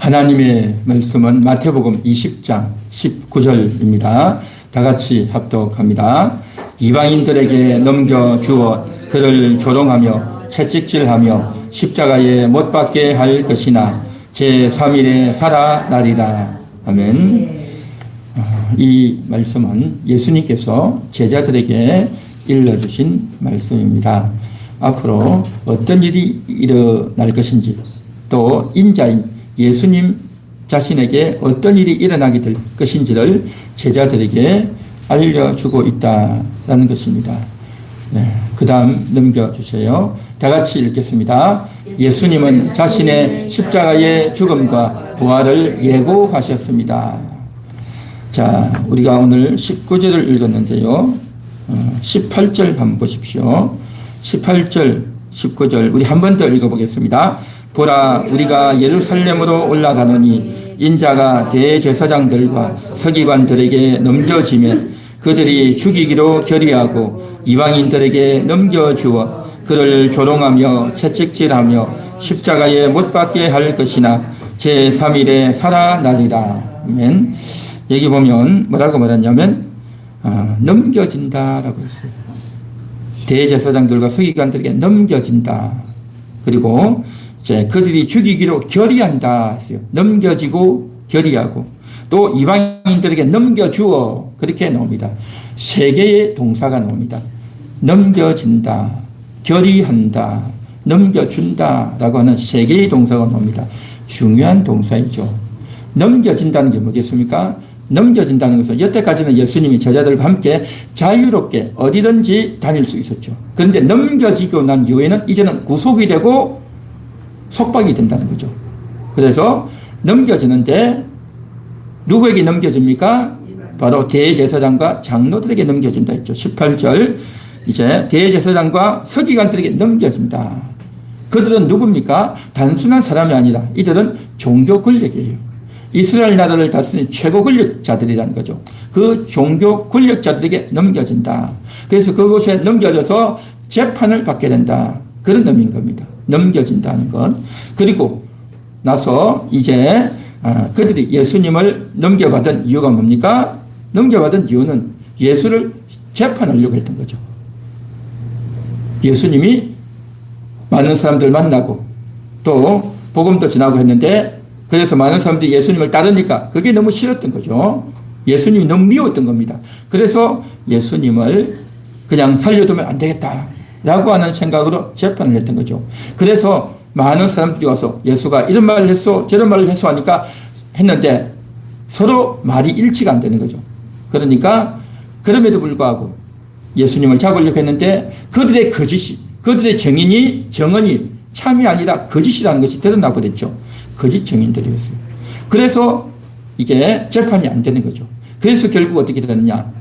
하나님의 말씀은 마태복음 20장 19절입니다. 다 같이 합독합니다. 이방인들에게 넘겨주어 그를 조롱하며 채찍질하며 십자가에 못 박게 할 것이나 제3일에 살아나리라. 아멘. 이 말씀은 예수님께서 제자들에게 일러주신 말씀입니다. 앞으로 어떤 일이 일어날 것인지, 또 인자인 예수님 자신에게 어떤 일이 일어나게 될 것인지를 제자들에게 알려주고 있다는 것입니다. 네, 그 다음 넘겨주세요. 다 같이 읽겠습니다. 예수님은 자신의 십자가의 죽음과 부활을 예고하셨습니다. 자, 우리가 오늘 19절을 읽었는데요. 18절 한번 보십시오. 18절, 19절 우리 한 번 더 읽어보겠습니다. 보라, 우리가 예루살렘으로 올라가노니 인자가 대제사장들과 서기관들에게 넘겨지면 그들이 죽이기로 결의하고 이방인들에게 넘겨주어 그를 조롱하며 채찍질하며 십자가에 못 박게 할 것이나 제3일에 살아나리라. 아멘. 여기 보면 뭐라고 말했냐면 넘겨진다라고 했어요. 대제사장들과 서기관들에게 넘겨진다. 그리고 이제 그들이 죽이기로 결의한다 했어요. 넘겨지고 결의하고 또 이방인들에게 넘겨주어 그렇게 나옵니다. 세 개의 동사가 나옵니다. 넘겨진다, 결의한다, 넘겨준다라고 하는 세 개의 동사가 나옵니다. 중요한 동사이죠. 넘겨진다는 게 뭐겠습니까? 넘겨진다는 것은 여태까지는 예수님이 제자들과 함께 자유롭게 어디든지 다닐 수 있었죠. 그런데 넘겨지고 난 이후에는 이제는 구속이 되고 속박이 된다는 거죠. 그래서 넘겨지는데 누구에게 넘겨집니까? 바로 대제사장과 장로들에게 넘겨진다 했죠. 18절 이제 대제사장과 서기관들에게 넘겨진다. 그들은 누굽니까? 단순한 사람이 아니라 이들은 종교 권력이에요. 이스라엘 나라를 다스리는 최고 권력자들이라는 거죠. 그 종교 권력자들에게 넘겨진다. 그래서 그곳에 넘겨져서 재판을 받게 된다. 그런 의미인 겁니다. 넘겨진다는 건. 그리고 나서 이제 그들이 예수님을 넘겨받은 이유가 뭡니까? 넘겨받은 이유는 예수를 재판하려고 했던 거죠. 예수님이 많은 사람들 만나고 또 복음도 전하고 했는데 그래서 많은 사람들이 예수님을 따르니까 그게 너무 싫었던 거죠. 예수님이 너무 미웠던 겁니다. 그래서 예수님을 그냥 살려두면 안 되겠다라고 하는 생각으로 재판을 했던 거죠. 그래서 많은 사람들이 와서 예수가 이런 말을 했어 저런 말을 했어 하니까 했는데 서로 말이 일치가 안 되는 거죠. 그러니까 그럼에도 불구하고 예수님을 잡으려고 했는데 그들의 거짓이, 그들의 정언이 참이 아니라 거짓이라는 것이 드러나 버렸죠. 거짓 증인들이었어요. 그래서 이게 재판이 안 되는 거죠. 그래서 결국 어떻게 되느냐?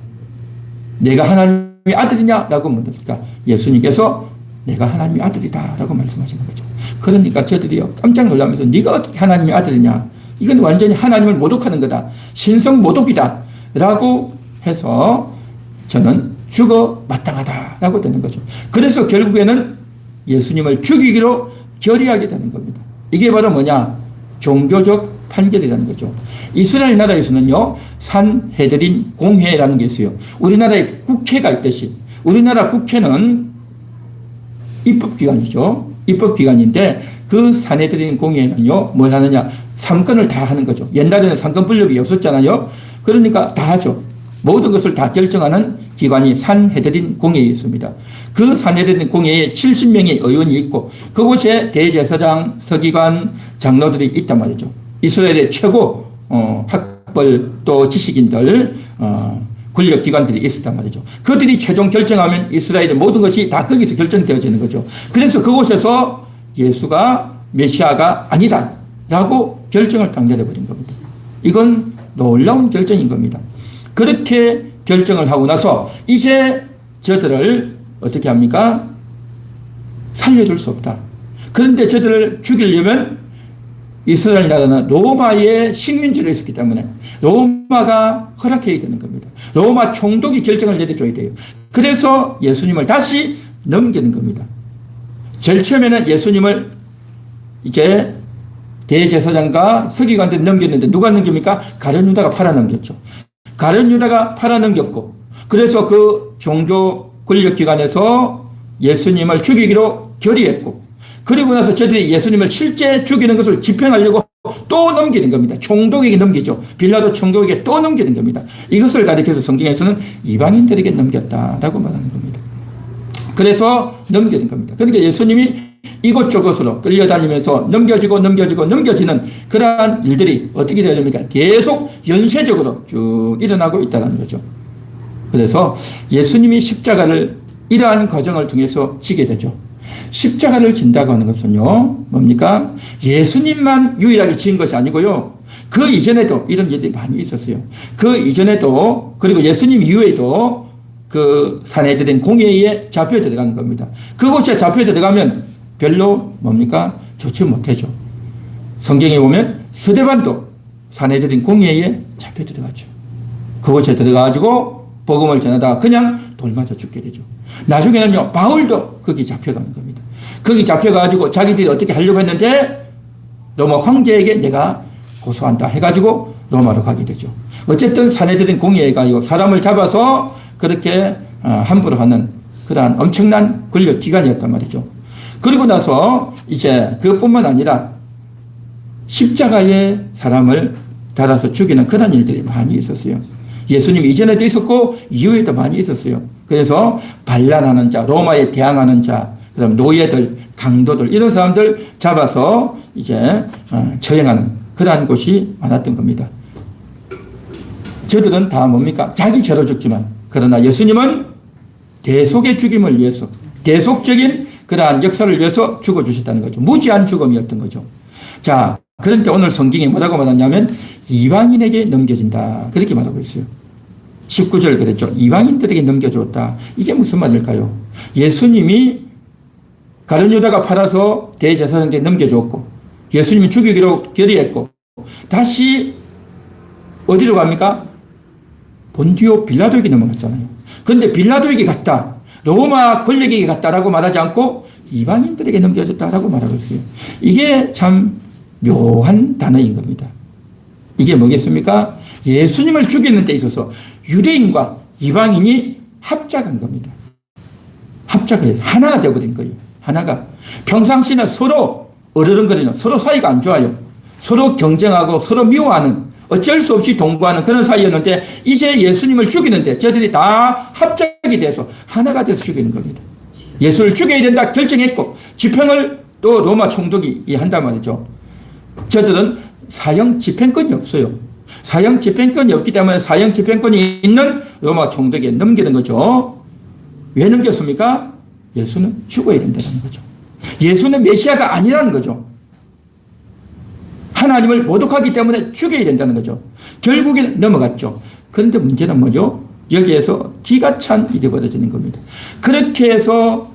내가 하나님의 아들이냐라고 묻으니까 예수님께서 내가 하나님의 아들이다 라고 말씀하시는 거죠. 그러니까 저들이요 깜짝 놀라면서 네가 어떻게 하나님의 아들이냐? 이건 완전히 하나님을 모독하는 거다. 신성 모독이다 라고 해서 저는 죽어 마땅하다 라고 되는 거죠. 그래서 결국에는 예수님을 죽이기로 결의하게 되는 겁니다. 이게 바로 뭐냐? 종교적 판결이라는 거죠. 이스라엘 나라에서는요, 산헤드린 공회라는 게 있어요. 우리나라에 국회가 있듯이, 우리나라 국회는 입법기관이죠. 입법기관인데, 그 산헤드린 공회는요, 뭘 하느냐? 삼권을 다 하는 거죠. 옛날에는 삼권분립이 없었잖아요. 그러니까 다 하죠. 모든 것을 다 결정하는 기관이 산헤드린 공회였습니다. 그 산헤드린 공회에 70명의 의원이 있고 그곳에 대제사장, 서기관, 장로들이 있단 말이죠. 이스라엘의 최고 학벌 또 지식인들 권력기관들이 있었단 말이죠. 그들이 최종 결정하면 이스라엘의 모든 것이 다 거기서 결정되어지는 거죠. 그래서 그곳에서 예수가 메시아가 아니다 라고 결정을 딱 내려버린 겁니다. 이건 놀라운 결정인 겁니다. 그렇게 결정을 하고 나서 이제 저들을 어떻게 합니까? 살려줄 수 없다. 그런데 저들을 죽이려면 이스라엘 나라는 로마의 식민지로 있었기 때문에 로마가 허락해야 되는 겁니다. 로마 총독이 결정을 내려줘야 돼요. 그래서 예수님을 다시 넘기는 겁니다. 제일 처음에는 예수님을 이제 대제사장과 서기관한테 넘겼는데 누가 넘깁니까? 가룟 유다가 팔아넘겼죠. 가룟 유다가 팔아넘겼고 그래서 그 종교 권력기관에서 예수님을 죽이기로 결의했고 그리고 나서 저들이 예수님을 실제 죽이는 것을 집행하려고 또 넘기는 겁니다. 총독에게 넘기죠. 빌라도 총독에게 또 넘기는 겁니다. 이것을 가리켜서 성경에서는 이방인들에게 넘겼다라고 말하는 겁니다. 그래서 넘기는 겁니다. 그러니까 예수님이 이곳저곳으로 끌려다니면서 넘겨지는 그러한 일들이 어떻게 되어야 됩니까? 계속 연쇄적으로 쭉 일어나고 있다는 거죠. 그래서 예수님이 십자가를 이러한 과정을 통해서 지게 되죠. 십자가를 진다고 하는 것은요, 뭡니까? 예수님만 유일하게 지은 것이 아니고요. 그 이전에도 이런 일들이 많이 있었어요. 그 이전에도, 그리고 예수님 이후에도 그 사내들인 공회에 잡혀 들어가는 겁니다. 그곳에 잡혀 들어가면 별로 뭡니까? 좋지 못하죠. 성경에 보면 스데반도 사내들인 공회에 잡혀 들어갔죠. 그곳에 들어가가지고 복음을 전하다가 그냥 돌 맞아 죽게 되죠. 나중에는요, 바울도 거기 잡혀가는 겁니다. 거기 잡혀가지고 자기들이 어떻게 하려고 했는데 로마 황제에게 내가 고소한다 해가지고 로마로 가게 되죠. 어쨌든 사내들인 공회가 사람을 잡아서 그렇게 함부로 하는 그러한 엄청난 권력 기관이었단 말이죠. 그리고 나서 이제 그것뿐만 아니라 십자가에 사람을 달아서 죽이는 그런 일들이 많이 있었어요. 예수님 이전에도 있었고 이후에도 많이 있었어요. 그래서 반란하는 자, 로마에 대항하는 자, 그다음 노예들, 강도들 이런 사람들 잡아서 이제 처형하는 그러한 곳이 많았던 겁니다. 저들은 다 뭡니까? 자기 죄로 죽지만 그러나 예수님은 대속의 죽임을 위해서 대속적인 그러한 역사를 위해서 죽어주셨다는 거죠. 무지한 죽음이었던 거죠. 자, 그런데 오늘 성경이 뭐라고 말하냐면 이방인에게 넘겨진다. 그렇게 말하고 있어요. 19절 그랬죠. 이방인들에게 넘겨줬다. 이게 무슨 말일까요? 예수님이 가룟 유다가 팔아서 대제사장에게 넘겨줬고 예수님이 죽이기로 결의했고 다시 어디로 갑니까? 본디오 빌라도에게 넘어갔잖아요. 그런데 빌라도에게 갔다. 로마 권력에게 갔다라고 말하지 않고 이방인들에게 넘겨줬다라고 말하고 있어요. 이게 참 묘한 단어인 겁니다. 이게 뭐겠습니까? 예수님을 죽이는 데 있어서 유대인과 이방인이 합작한 겁니다. 합작을 해서 하나가 되어버린 거예요. 하나가. 평상시는 서로 어르렁거리는 서로 사이가 안 좋아요. 서로 경쟁하고 서로 미워하는 어쩔 수 없이 동거하는 그런 사이였는데 이제 예수님을 죽이는데 저들이 다 합작이 돼서 하나가 돼서 죽이는 겁니다. 예수를 죽여야 된다 결정했고 집행을 또 로마 총독이 한단 말이죠. 저들은 사형 집행권이 없어요. 사형 집행권이 없기 때문에 사형 집행권이 있는 로마 총독에 넘기는 거죠. 왜 넘겼습니까? 예수는 죽어야 된다는 거죠. 예수는 메시아가 아니라는 거죠. 하나님을 모독하기 때문에 죽여야 된다는 거죠. 결국에는 넘어갔죠. 그런데 문제는 뭐죠? 여기에서 기가 찬 일이 벌어지는 겁니다. 그렇게 해서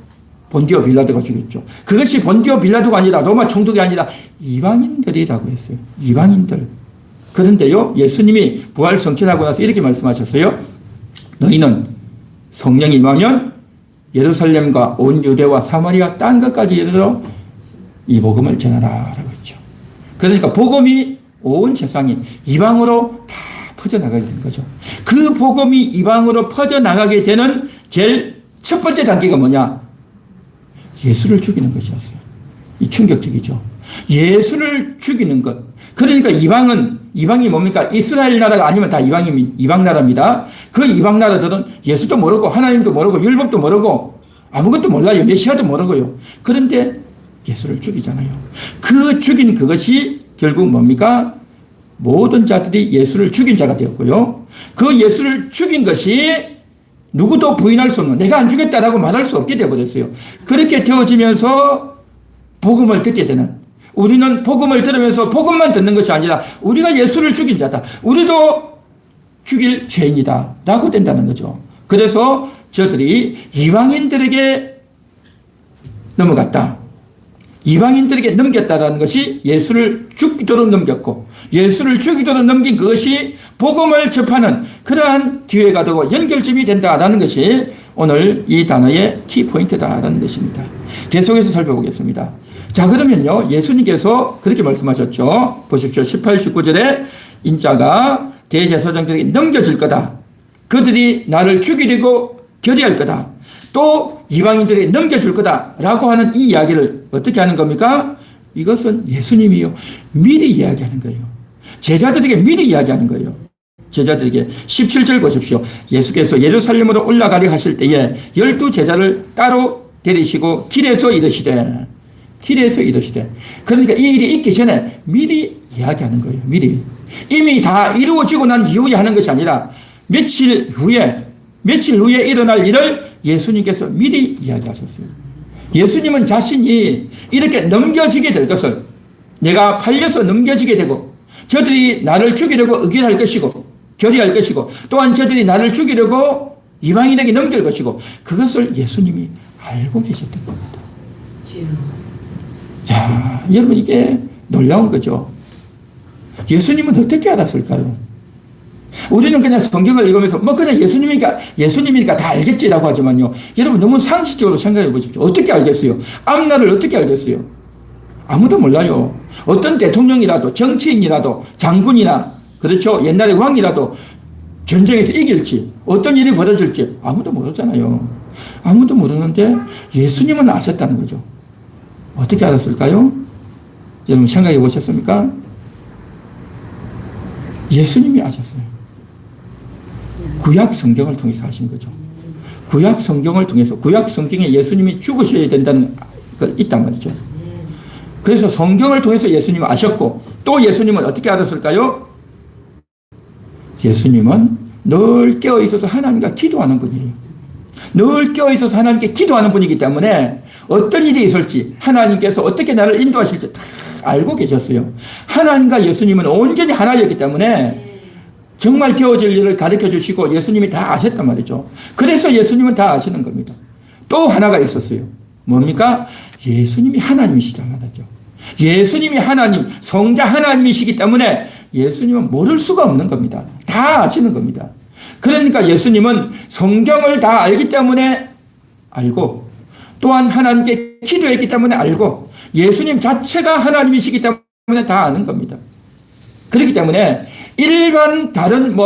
본디오 빌라도가 죽였죠. 그것이 본디오 빌라도가 아니라 로마 총독이 아니라 이방인들이라고 했어요. 이방인들. 그런데요, 예수님이 부활 성취하고 나서 이렇게 말씀하셨어요. 너희는 성령이 임하면 예루살렘과 온 유대와 사마리아 땅 끝까지 이르러 이 복음을 전하라라고 했죠. 그러니까 복음이 온 세상에 이방으로 다 퍼져나가게 된 거죠. 그 복음이 이방으로 퍼져나가게 되는 제일 첫 번째 단계가 뭐냐? 예수를 죽이는 것이었어요. 이 충격적이죠. 예수를 죽이는 것. 그러니까 이방이 뭡니까? 이스라엘 나라가 아니면 다 이방 나라입니다. 그 이방 나라들은 예수도 모르고 하나님도 모르고 율법도 모르고 아무것도 몰라요. 메시아도 모르고요. 그런데 예수를 죽이잖아요. 그 죽인 그것이 결국 뭡니까? 모든 자들이 예수를 죽인 자가 되었고요. 그 예수를 죽인 것이 누구도 부인할 수 없는, 내가 안 죽였다라고 말할 수 없게 되어버렸어요. 그렇게 되어지면서 복음을 듣게 되는, 우리는 복음을 들으면서 복음만 듣는 것이 아니라 우리가 예수를 죽인 자다. 우리도 죽일 죄인이다. 라고 된다는 거죠. 그래서 저들이 이방인들에게 넘어갔다. 이방인들에게 넘겼다라는 것이 예수를 죽이도록 넘겼고 예수를 죽이도록 넘긴 그것이 복음을 접하는 그러한 기회가 되고 연결점이 된다라는 것이 오늘 이 단어의 키포인트다라는 것입니다. 계속해서 살펴보겠습니다. 자, 그러면요, 예수님께서 그렇게 말씀하셨죠. 보십시오. 18, 19절에 인자가 대제사장들에게 넘겨질 거다. 그들이 나를 죽이려고 결의할 거다. 또 이방인들에게 넘겨줄 거다. 라고 하는 이 이야기를 어떻게 하는 겁니까? 이것은 예수님이요, 미리 이야기하는 거예요. 제자들에게 미리 이야기하는 거예요. 제자들에게 17절 보십시오. 예수께서 예루살렘으로 올라가려 하실 때에 12 제자를 따로 데리시고 길에서 이르시되. 그러니까 이 일이 있기 전에 미리 이야기하는 거예요. 미리. 이미 다 이루어지고 난 이후에 하는 것이 아니라 며칠 후에 일어날 일을 예수님께서 미리 이야기하셨어요. 예수님은 자신이 이렇게 넘겨지게 될 것을, 내가 팔려서 넘겨지게 되고 저들이 나를 죽이려고 의결할 것이고 결의할 것이고 또한 저들이 나를 죽이려고 이방인에게 넘길 것이고 그것을 예수님이 알고 계셨던 겁니다. 야, 여러분 이게 놀라운 거죠. 예수님은 어떻게 알았을까요? 우리는 그냥 성경을 읽으면서 뭐 그냥 예수님이니까 다 알겠지라고 하지만요. 여러분 너무 상식적으로 생각해 보십시오. 어떻게 알겠어요? 앞날을 어떻게 알겠어요? 아무도 몰라요. 어떤 대통령이라도 정치인이라도 장군이나 그렇죠. 옛날에 왕이라도 전쟁에서 이길지 어떤 일이 벌어질지 아무도 모르잖아요. 아무도 모르는데 예수님은 아셨다는 거죠. 어떻게 알았을까요? 여러분 생각해 보셨습니까? 예수님이 아셨어요. 구약 성경을 통해서 하신 거죠. 구약 성경을 통해서, 구약 성경에 예수님이 죽으셔야 된다는 게 있단 말이죠. 그래서 성경을 통해서 예수님을 아셨고 또 예수님은 어떻게 알았을까요? 예수님은 늘 깨어있어서 하나님과 기도하는 분이에요. 늘 깨어있어서 하나님께 기도하는 분이기 때문에 어떤 일이 있을지 하나님께서 어떻게 나를 인도하실지 다 알고 계셨어요. 하나님과 예수님은 온전히 하나였기 때문에 정말 깨어질 일을 가르쳐 주시고 예수님이 다 아셨단 말이죠. 그래서 예수님은 다 아시는 겁니다. 또 하나가 있었어요. 뭡니까? 예수님이 하나님이시단 말이죠. 예수님이 하나님, 성자 하나님이시기 때문에 예수님은 모를 수가 없는 겁니다. 다 아시는 겁니다. 그러니까 예수님은 성경을 다 알기 때문에 알고 또한 하나님께 기도했기 때문에 알고 예수님 자체가 하나님이시기 때문에 다 아는 겁니다. 그렇기 때문에 일반 다른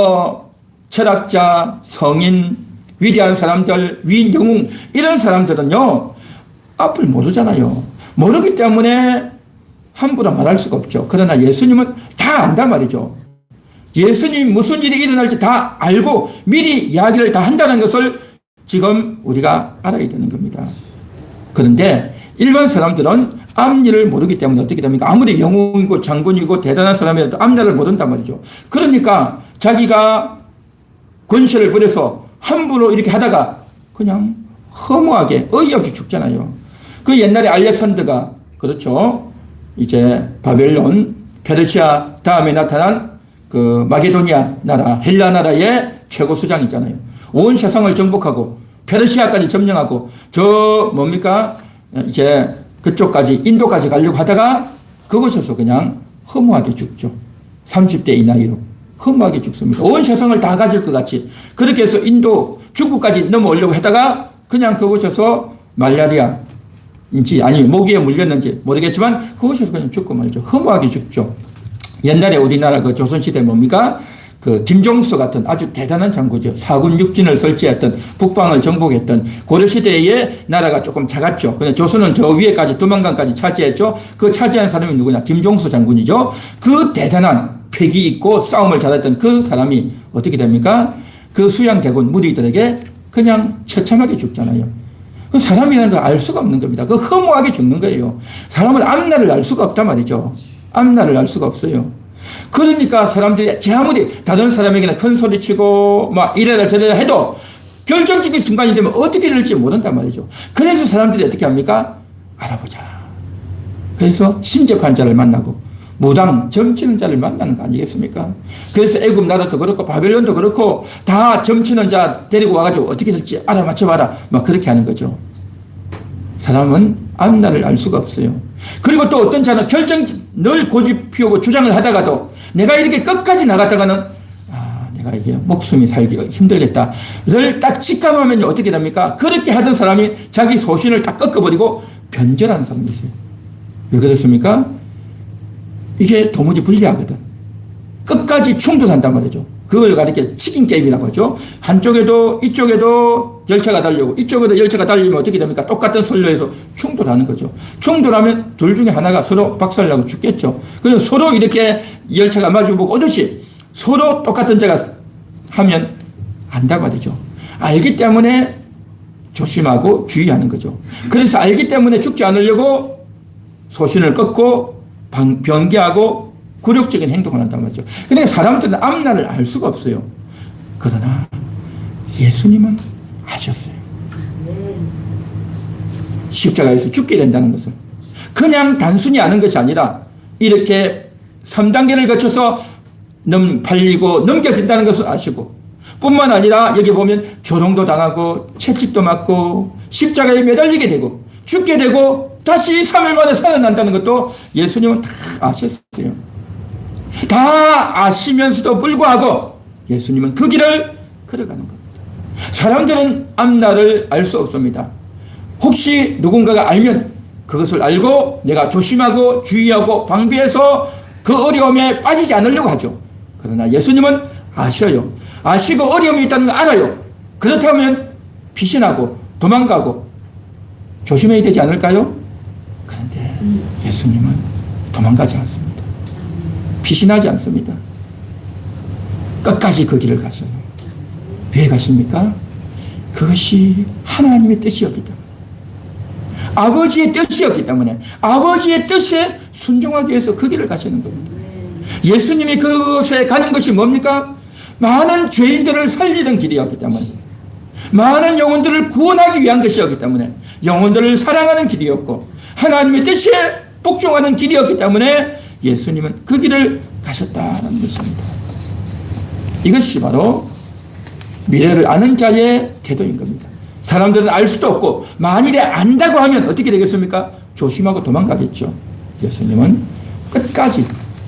철학자, 성인, 위대한 사람들, 위인 영웅 이런 사람들은요 앞을 모르잖아요. 모르기 때문에 함부로 말할 수가 없죠. 그러나 예수님은 다 안단 말이죠. 예수님이 무슨 일이 일어날지 다 알고 미리 이야기를 다 한다는 것을 지금 우리가 알아야 되는 겁니다. 그런데 일반 사람들은 앞일을 모르기 때문에 어떻게 됩니까? 아무리 영웅이고 장군이고 대단한 사람이라도 앞날을 모른단 말이죠. 그러니까 자기가 권세를 부려서 함부로 이렇게 하다가 그냥 허무하게 어이없이 죽잖아요. 그 옛날에 알렉산더가 그렇죠. 이제 바벨론, 페르시아 다음에 나타난 그 마게도니아 나라, 헬라 나라의 최고 수장이잖아요. 온 세상을 정복하고 페르시아까지 점령하고 이제 그쪽까지 인도까지 가려고 하다가 그곳에서 그냥 허무하게 죽죠. 30대 이 나이로 허무하게 죽습니다. 온 세상을 다 가질 것 같이 그렇게 해서 인도 중국까지 넘어오려고 하다가 그냥 그곳에서 말라리아인지 아니면 모기에 물렸는지 모르겠지만 그곳에서 그냥 죽고 말죠. 허무하게 죽죠. 옛날에 우리나라 그 조선시대 뭡니까? 그 김종수 같은 아주 대단한 장군이죠. 사군 육진을 설치했던 북방을 정복했던 고려시대의 나라가 조금 작았죠. 근데 조선은 저 위에까지 두만강까지 차지했죠. 그 차지한 사람이 누구냐? 김종수 장군이죠. 그 대단한 패기 있고 싸움을 잘했던 그 사람이 어떻게 됩니까? 그 수양대군 무리들에게 그냥 처참하게 죽잖아요. 그 사람이라는 걸 알 수가 없는 겁니다. 그 허무하게 죽는 거예요. 사람은 앞날을 알 수가 없단 말이죠. 앞날을 알 수가 없어요. 그러니까 사람들이 아무리 다른 사람에게는 큰 소리치고 이래라 저래라 해도 결정적인 순간이 되면 어떻게 될지 모른단 말이죠. 그래서 사람들이 어떻게 합니까? 알아보자. 그래서 심적 환자를 만나고 무당 점치는 자를 만나는 거 아니겠습니까? 그래서 애굽 나라도 그렇고 바벨론도 그렇고 다 점치는 자 데리고 와가지고 어떻게 될지 알아맞혀봐라. 그렇게 하는 거죠. 사람은 앞날을 알 수가 없어요. 그리고 또 어떤 자는 늘 고집 피우고 주장을 하다가도 내가 이렇게 끝까지 나갔다가는 내가 이게 목숨이 살기가 힘들겠다를 딱 직감하면 어떻게 됩니까? 그렇게 하던 사람이 자기 소신을 딱 꺾어버리고 변절하는 사람이 있어요. 왜 그렇습니까? 이게 도무지 불리하거든. 끝까지 충돌한단 말이죠. 그걸 가리켜 치킨 게임이라고 하죠. 한쪽에도 이쪽에도 열차가 달리고 이쪽에도 열차가 달리면 어떻게 됩니까? 똑같은 선로에서 충돌하는 거죠. 충돌하면 둘 중에 하나가 서로 박살나고 죽겠죠. 그래서 서로 이렇게 열차가 마주보고 오듯이 서로 똑같은 자가 하면 안단 말이죠. 알기 때문에 조심하고 주의하는 거죠. 그래서 알기 때문에 죽지 않으려고 소신을 꺾고 변개하고 굴욕적인 행동을 한단 말이죠. 그러니까 사람들은 앞날을 알 수가 없어요. 그러나 예수님은 아셨어요. 십자가에서 죽게 된다는 것을. 그냥 단순히 아는 것이 아니라 이렇게 3단계를 거쳐서 팔리고 넘겨진다는 것을 아시고, 뿐만 아니라 여기 보면 조롱도 당하고 채찍도 맞고 십자가에 매달리게 되고 죽게 되고 다시 3일 만에 살아난다는 것도 예수님은 다 아셨어요. 다 아시면서도 불구하고 예수님은 그 길을 걸어가는 겁니다. 사람들은 앞날을 알 수 없습니다. 혹시 누군가가 알면 그것을 알고 내가 조심하고 주의하고 방비해서 그 어려움에 빠지지 않으려고 하죠. 그러나 예수님은 아셔요. 아시고 어려움이 있다는 걸 알아요. 그렇다면 피신하고 도망가고 조심해야 되지 않을까요? 그런데 예수님은 도망가지 않습니다. 피신하지 않습니다. 끝까지 그 길을 가셔요. 왜 가십니까? 그것이 하나님의 뜻이었기 때문에, 아버지의 뜻이었기 때문에 아버지의 뜻에 순종하기 위해서 그 길을 가시는 겁니다. 예수님이 그곳에 가는 것이 뭡니까? 많은 죄인들을 살리는 길이었기 때문에, 많은 영혼들을 구원하기 위한 것이었기 때문에, 영혼들을 사랑하는 길이었고 하나님의 뜻에 복종하는 길이었기 때문에 예수님은 그 길을 가셨다는 것입니다. 이것이 바로 미래를 아는 자의 태도인 겁니다. 사람들은 알 수도 없고 만일에 안다고 하면 어떻게 되겠습니까? 조심하고 도망가겠죠. 예수님은 끝까지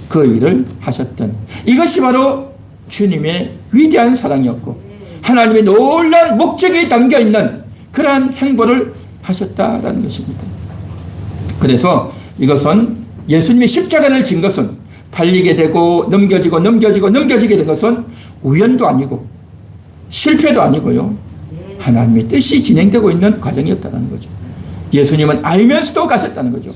그 일을 하셨던, 이것이 바로 주님의 위대한 사랑이었고 하나님의 놀라운 목적이 담겨있는 그러한 행보를 하셨다는 것입니다. 그래서 이것은 예수님이 십자가를 진 것은, 팔리게 되고 넘겨지게 된 것은 우연도 아니고 실패도 아니고요, 하나님의 뜻이 진행되고 있는 과정이었다는 거죠. 예수님은 알면서도 가셨다는 거죠.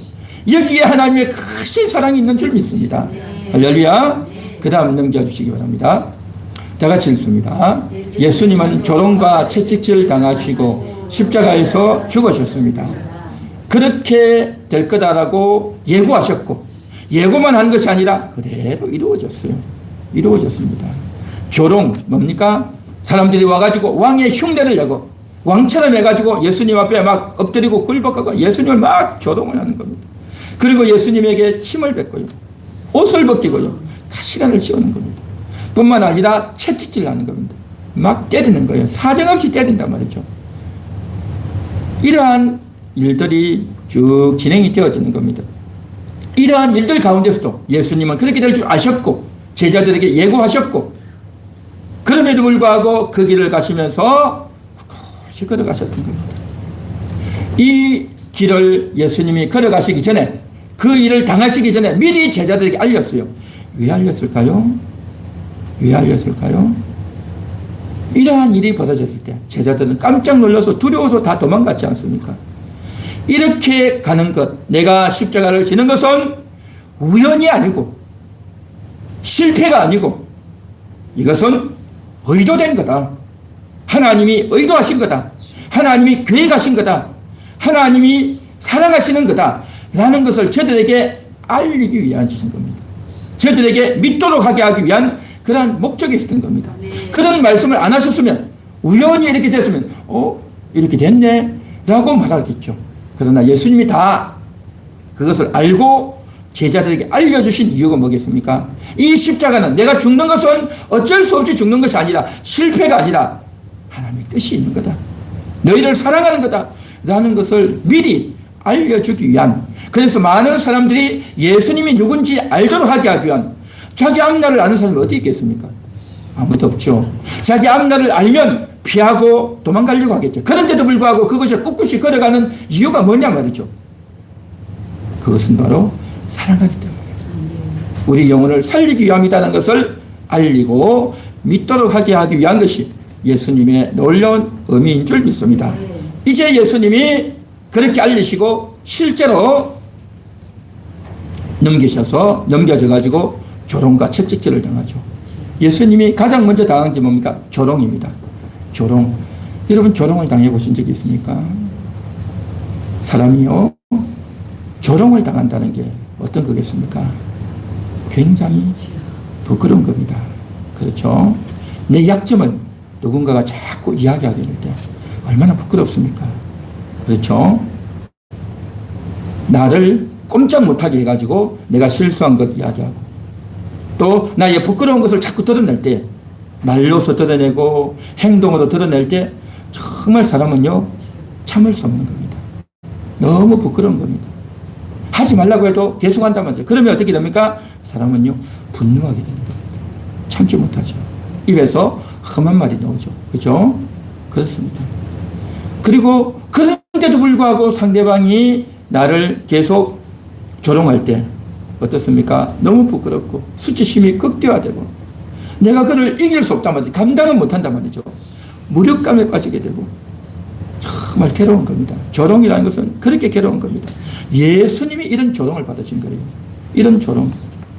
여기에 하나님의 크신 사랑이 있는 줄 믿습니다. 할렐루야. 그 다음 넘겨주시기 바랍니다. 다 같이 읽습니다. 예수님은 조롱과 채찍질 당하시고 십자가에서 죽으셨습니다. 그렇게 될 거다라고 예고하셨고, 예고만 한 것이 아니라 그대로 이루어졌어요. 이루어졌습니다. 조롱 뭡니까? 사람들이 와가지고 왕의 흉내를 내고 왕처럼 해가지고 예수님 앞에 막 엎드리고 굴복하고 예수님을 막 조롱을 하는 겁니다. 그리고 예수님에게 침을 뱉고요, 옷을 벗기고요, 가시관을 씌우는 겁니다. 뿐만 아니라 채찍질 하는 겁니다. 막 때리는 거예요. 사정없이 때린단 말이죠. 이러한 일들이 쭉 진행이 되어지는 겁니다. 이러한 일들 가운데서도 예수님은 그렇게 될 줄 아셨고 제자들에게 예고하셨고, 그럼에도 불구하고 그 길을 가시면서 굳이 걸어가셨던 겁니다. 이 길을 예수님이 걸어가시기 전에, 그 일을 당하시기 전에 미리 제자들에게 알렸어요. 왜 알렸을까요? 왜 알렸을까요? 이러한 일이 벌어졌을 때 제자들은 깜짝 놀라서 두려워서 다 도망갔지 않습니까? 이렇게 가는 것, 내가 십자가를 지는 것은 우연이 아니고 실패가 아니고 이것은 의도된 거다. 하나님이 의도하신 거다. 하나님이 계획하신 거다. 하나님이 사랑하시는 거다. 라는 것을 저들에게 알리기 위한 짓인 겁니다. 저들에게 믿도록 하기 위한 그러한 목적이 있었던 겁니다. 그런 말씀을 안 하셨으면, 우연히 이렇게 됐으면 이렇게 됐네 라고 말하겠죠. 그러나 예수님이 다 그것을 알고 제자들에게 알려주신 이유가 뭐겠습니까? 이 십자가는 내가 죽는 것은 어쩔 수 없이 죽는 것이 아니라 실패가 아니라 하나님의 뜻이 있는 거다. 너희를 사랑하는 거다. 라는 것을 미리 알려주기 위한, 그래서 많은 사람들이 예수님이 누군지 알도록 하기 위한, 자기 앞날을 아는 사람이 어디 있겠습니까? 아무도 없죠. 자기 앞날을 알면 피하고 도망가려고 하겠죠. 그런데도 불구하고 그것을 꿋꿋이 걸어가는 이유가 뭐냐 말이죠. 그것은 바로 사랑하기 때문에 우리 영혼을 살리기 위함이라는 것을 알리고 믿도록 하기 위한 것이 예수님의 놀라운 의미인 줄 믿습니다. 이제 예수님이 그렇게 알리시고 실제로 넘겨져 가지고 조롱과 채찍질을 당하죠. 예수님이 가장 먼저 당한 게 뭡니까? 조롱입니다. 조롱. 여러분 조롱을 당해보신 적이 있습니까? 사람이요, 조롱을 당한다는 게 어떤 거겠습니까? 굉장히 부끄러운 겁니다. 그렇죠? 내 약점을 누군가가 자꾸 이야기하게 될 때 얼마나 부끄럽습니까? 그렇죠? 나를 꼼짝 못하게 해가지고 내가 실수한 것 이야기하고 또 나의 부끄러운 것을 자꾸 드러낼 때 말로서 드러내고 행동으로 드러낼 때 정말 사람은요 참을 수 없는 겁니다. 너무 부끄러운 겁니다. 하지 말라고 해도 계속 한단 말이죠. 그러면 어떻게 됩니까? 사람은요 분노하게 되는 겁니다. 참지 못하죠. 입에서 험한 말이 나오죠. 그렇죠? 그렇습니다. 그리고 그런데도 불구하고 상대방이 나를 계속 조롱할 때 어떻습니까? 너무 부끄럽고 수치심이 극대화되고 내가 그를 이길 수 없단 말이죠. 감당은 못한단 말이죠. 무력감에 빠지게 되고 정말 괴로운 겁니다. 조롱이라는 것은 그렇게 괴로운 겁니다. 예수님이 이런 조롱을 받으신 거예요. 이런 조롱.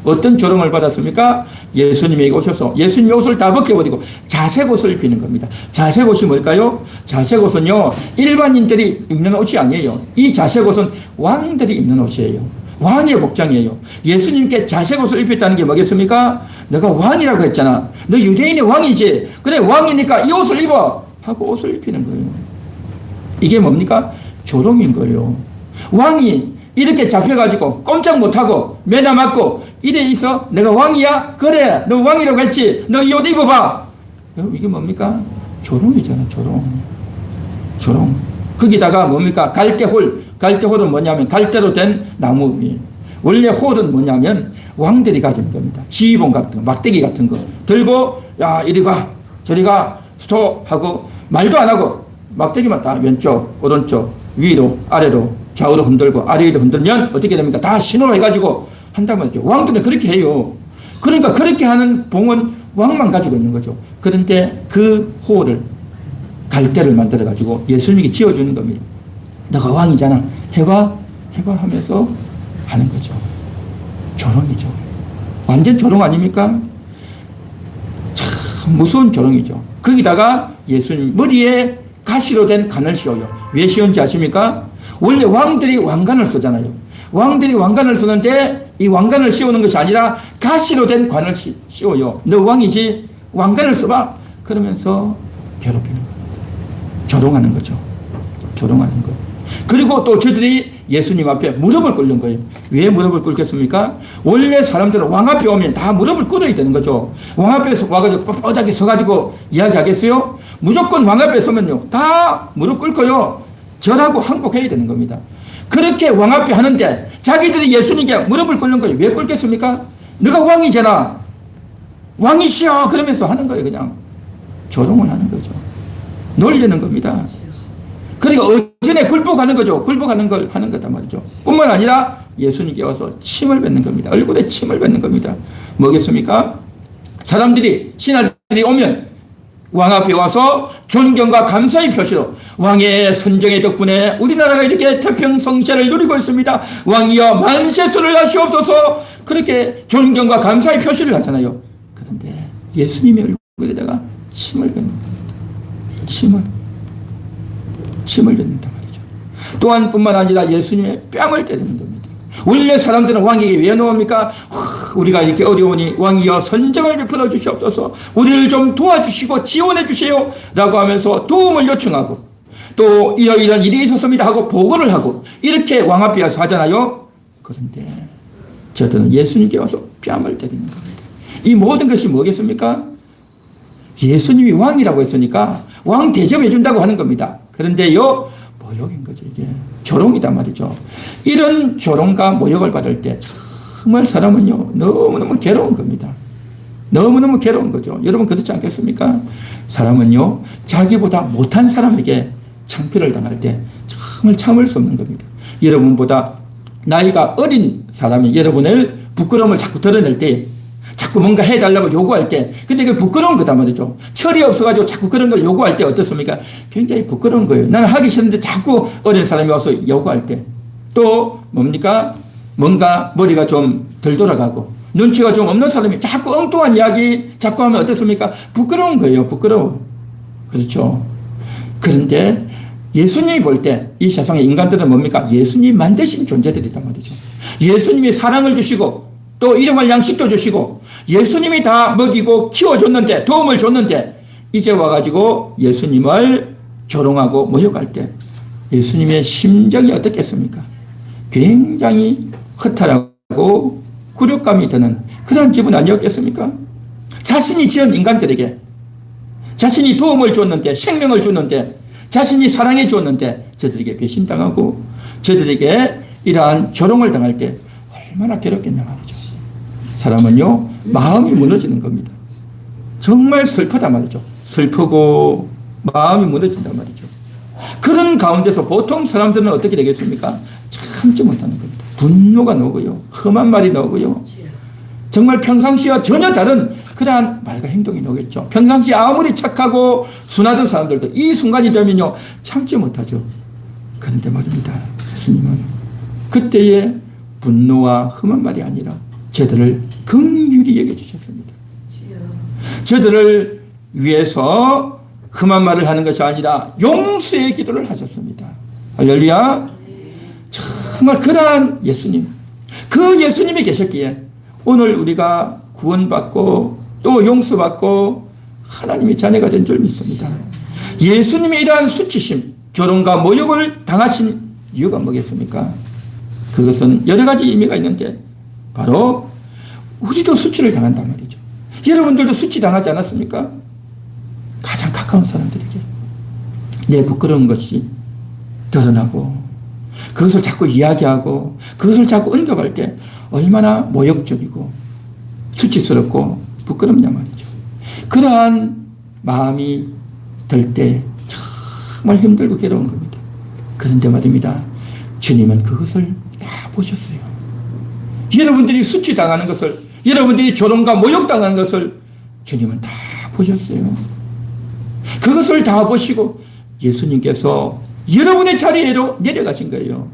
어떤 조롱을 받았습니까? 예수님에게 오셔서 예수님의 옷을 다 벗겨버리고 자색 옷을 입히는 겁니다. 자색 옷이 뭘까요? 자색 옷은요 일반인들이 입는 옷이 아니에요. 이 자색 옷은 왕들이 입는 옷이에요. 왕의 복장이에요. 예수님께 자색 옷을 입혔다는 게 뭐겠습니까? 너가 왕이라고 했잖아. 너 유대인의 왕이지. 그래 왕이니까 이 옷을 입어 하고 옷을 입히는 거예요. 이게 뭡니까? 조롱인 거예요. 왕이 이렇게 잡혀가지고 꼼짝 못하고 매나 맞고 이래 있어? 내가 왕이야? 그래 너 왕이라고 했지? 너 이 옷 입어봐. 이게 뭡니까? 조롱이잖아. 조롱. 거기다가 뭡니까? 갈대홀. 갈대홀은 뭐냐면 갈대로 된 나무 위. 원래 홀은 뭐냐면 왕들이 가지는 겁니다. 지휘봉 같은 거, 막대기 같은 거 들고 야 이리 가 저리 가 스톱 하고 말도 안 하고 막대기만 딱 왼쪽 오른쪽 위로 아래로 좌우로 흔들고 아래 위로 흔들면 어떻게 됩니까? 다 신호로 해가지고 한단 말이죠. 왕들은 그렇게 해요. 그러니까 그렇게 하는 봉은 왕만 가지고 있는 거죠. 그런데 그 홀을 갈대를 만들어 가지고 예수님에게 지어주는 겁니다. 너가 왕이잖아. 해봐 하면서 하는 거죠. 조롱이죠. 완전 조롱 아닙니까? 참 무서운 조롱이죠. 거기다가 예수님 머리에 가시로 된 관을 씌워요. 왜 씌운지 아십니까? 원래 왕들이 왕관을 쓰잖아요. 왕들이 왕관을 쓰는데 이 왕관을 씌우는 것이 아니라 가시로 된 관을 씌워요. 너 왕이지? 왕관을 써봐. 그러면서 괴롭히는 겁니다. 조롱하는 거죠. 조롱하는 거. 그리고 또 저들이 예수님 앞에 무릎을 꿇는 거예요. 왜 무릎을 꿇겠습니까? 원래 사람들은 왕 앞에 오면 다 무릎을 꿇어야 되는 거죠. 왕 앞에 와가지고 뻣뻣하게 서가지고 이야기하겠어요? 무조건 왕 앞에 서면요 다 무릎 꿇고요 절하고 항복해야 되는 겁니다. 그렇게 왕 앞에 하는데 자기들이 예수님께 무릎을 꿇는 거예요. 왜 꿇겠습니까? 너가 왕이잖아. 왕이시여 그러면서 하는 거예요. 그냥 조롱을 하는 거죠. 놀리는 겁니다. 그러니까 어전에 굴복하는 거죠. 굴복하는 걸 하는 거단 말이죠. 뿐만 아니라 예수님께 와서 침을 뱉는 겁니다. 얼굴에 침을 뱉는 겁니다. 뭐겠습니까? 사람들이 신하들이 오면 왕 앞에 와서 존경과 감사의 표시로 왕의 선정의 덕분에 우리나라가 이렇게 태평성시를 누리고 있습니다. 왕이여 만세수를 하시옵소서. 그렇게 존경과 감사의 표시를 하잖아요. 그런데 예수님의 얼굴에다가 침을 뱉는 겁니다. 침을 뱉는단 말이죠. 또한 뿐만 아니라 예수님의 뺨을 때리는 겁니다. 원래 사람들은 왕에게 왜 놓습니까? 우리가 이렇게 어려우니 왕이여 선정을 베풀어 주시옵소서. 우리를 좀 도와주시고 지원해 주세요 라고 하면서 도움을 요청하고 또 이런 일이 있었습니다 하고 보고를 하고 이렇게 왕 앞에 와서 하잖아요. 그런데 저들은 예수님께 와서 뺨을 때리는 겁니다. 이 모든 것이 뭐겠습니까? 예수님이 왕이라고 했으니까 왕 대접해 준다고 하는 겁니다. 그런데요 모욕인 거죠. 이게 조롱이단 말이죠. 이런 조롱과 모욕을 받을 때 정말 사람은요 너무너무 괴로운 겁니다. 너무너무 괴로운 거죠. 여러분 그렇지 않겠습니까? 사람은요 자기보다 못한 사람에게 창피를 당할 때 정말 참을 수 없는 겁니다. 여러분보다 나이가 어린 사람이 여러분을 부끄러움을 자꾸 드러낼 때, 자꾸 뭔가 해달라고 요구할 때, 근데 그 부끄러운 거단 말이죠. 철이 없어가지고 자꾸 그런 걸 요구할 때 어떻습니까? 굉장히 부끄러운 거예요. 나는 하기 싫은데 자꾸 어린 사람이 와서 요구할 때. 또 뭡니까? 뭔가 머리가 좀 덜 돌아가고 눈치가 좀 없는 사람이 자꾸 엉뚱한 이야기 자꾸 하면 어떻습니까? 부끄러운 거예요. 부끄러워. 그렇죠. 그런데 예수님이 볼 때 이 세상의 인간들은 뭡니까? 예수님이 만드신 존재들이단 말이죠. 예수님이 사랑을 주시고 또 일용할 양식도 주시고 예수님이 다 먹이고 키워줬는데, 도움을 줬는데, 이제 와가지고 예수님을 조롱하고 모욕할 때 예수님의 심정이 어떻겠습니까? 굉장히 허탈하고 굴욕감이 드는 그런 기분 아니었겠습니까? 자신이 지은 인간들에게, 자신이 도움을 줬는데, 생명을 줬는데, 자신이 사랑해 줬는데 저들에게 배신당하고 저들에게 이러한 조롱을 당할 때 얼마나 괴롭겠냐 말이죠. 사람은요, 마음이 무너지는 겁니다. 정말 슬프다 말이죠. 슬프고 마음이 무너진단 말이죠. 그런 가운데서 보통 사람들은 어떻게 되겠습니까? 참지 못하는 겁니다. 분노가 나오고요, 험한 말이 나오고요, 정말 평상시와 전혀 다른 그러한 말과 행동이 나오겠죠. 평상시 아무리 착하고 순하던 사람들도 이 순간이 되면요, 참지 못하죠. 그런데 말입니다, 예수님은 그때의 분노와 험한 말이 아니라 저들을 긍휼히 여겨주셨습니다. 저들을 위해서 험한 말을 하는 것이 아니라 용서의 기도를 하셨습니다. 할렐루야. 정말 그러한 예수님, 그 예수님이 계셨기에 오늘 우리가 구원받고 또 용서받고 하나님의 자녀가 된 줄 믿습니다. 예수님이 이러한 수치심, 조롱과 모욕을 당하신 이유가 뭐겠습니까? 그것은 여러 가지 의미가 있는데 바로 우리도 수치를 당한단 말이죠. 여러분들도 수치 당하지 않았습니까? 가장 가까운 사람들에게 내 부끄러운 것이 드러나고 그것을 자꾸 이야기하고 그것을 자꾸 언급할 때 얼마나 모욕적이고 수치스럽고 부끄럽냐 말이죠. 그러한 마음이 들 때 정말 힘들고 괴로운 겁니다. 그런데 말입니다, 주님은 그것을 다 보셨어요. 여러분들이 수치당하는 것을, 여러분들이 조롱과 모욕당하는 것을 주님은 다 보셨어요. 그것을 다 보시고 예수님께서 여러분의 자리에로 내려가신 거예요.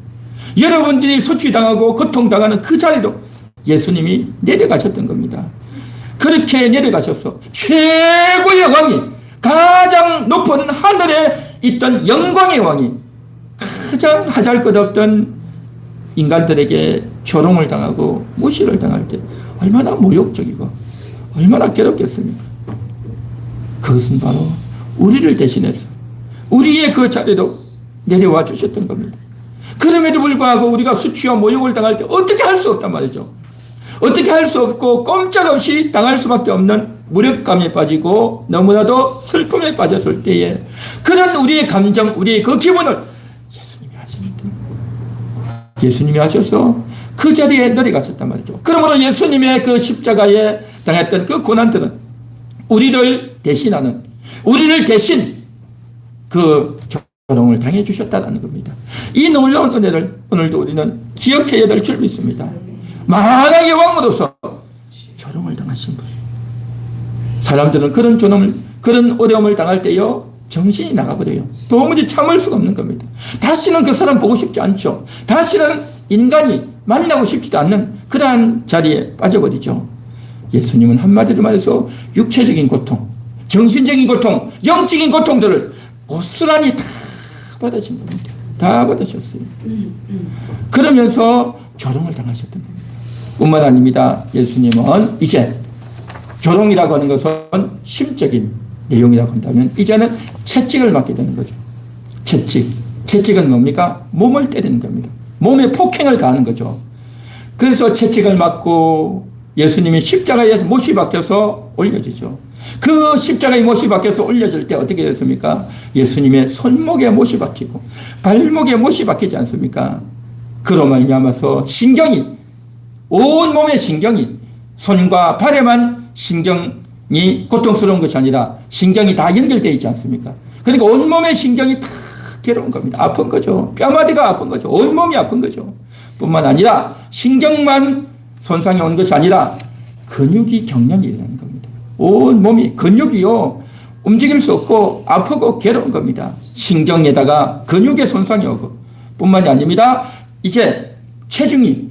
여러분들이 수치당하고 고통당하는 그 자리로 예수님이 내려가셨던 겁니다. 그렇게 내려가셔서 최고의 왕이, 가장 높은 하늘에 있던 영광의 왕이 가장 하잘것없던 인간들에게 조롱을 당하고 무시를 당할 때 얼마나 모욕적이고 얼마나 괴롭겠습니까? 그것은 바로 우리를 대신해서 우리의 그 자리로 내려와 주셨던 겁니다. 그럼에도 불구하고 우리가 수치와 모욕을 당할 때 어떻게 할 수 없단 말이죠. 어떻게 할 수 없고 꼼짝없이 당할 수밖에 없는 무력감에 빠지고 너무나도 슬픔에 빠졌을 때에 그런 우리의 감정, 우리의 그 기분을 예수님이 하십니다. 예수님이 하셔서 그 자리에 내려가셨단 말이죠. 그러므로 예수님의 그 십자가에 당했던 그 고난들은 우리를 대신하는, 우리를 대신 그 조롱을 당해 주셨다는 겁니다. 이 놀라운 은혜를 오늘도 우리는 기억해야 될 줄 믿습니다. 만왕의 왕으로서 조롱을 당하신 분. 사람들은 그런 조롱을, 그런 어려움을 당할 때요, 정신이 나가버려요. 도무지 참을 수가 없는 겁니다. 다시는 그 사람 보고 싶지 않죠. 다시는 인간이 만나고 싶지도 않는 그러한 자리에 빠져버리죠. 예수님은 한마디로 말해서 육체적인 고통, 정신적인 고통, 영적인 고통들을 고스란히 다 받으신 겁니다. 다 받으셨어요. 그러면서 조롱을 당하셨던 겁니다. 뿐만 아닙니다. 예수님은 이제 조롱이라고 하는 것은 심적인 내용이라고 한다면 이제는 채찍을 맞게 되는 거죠. 채찍. 채찍은 뭡니까? 몸을 때리는 겁니다. 몸에 폭행을 가하는 거죠. 그래서 채찍을 맞고 예수님이 십자가에 못이 박혀서 올려지죠. 그 십자가에 못이 박혀서 올려질 때 어떻게 됐습니까? 예수님의 손목에 못이 박히고 발목에 못이 박히지 않습니까? 그로 말미암아서 신경이, 온 몸의 신경이, 손과 발에만 신경이 고통스러운 것이 아니라 신경이 다 연결되어 있지 않습니까? 그러니까 온 몸의 신경이 다 괴로운 겁니다. 아픈 거죠. 뼈마디가 아픈 거죠. 온 몸이 아픈 거죠. 뿐만 아니라 신경만 손상이 오는 것이 아니라 근육이 경련이 일어나는 겁니다. 온 몸이 근육이요. 움직일 수 없고 아프고 괴로운 겁니다. 신경에다가 근육에 손상이 오고 뿐만이 아닙니다. 이제 체중이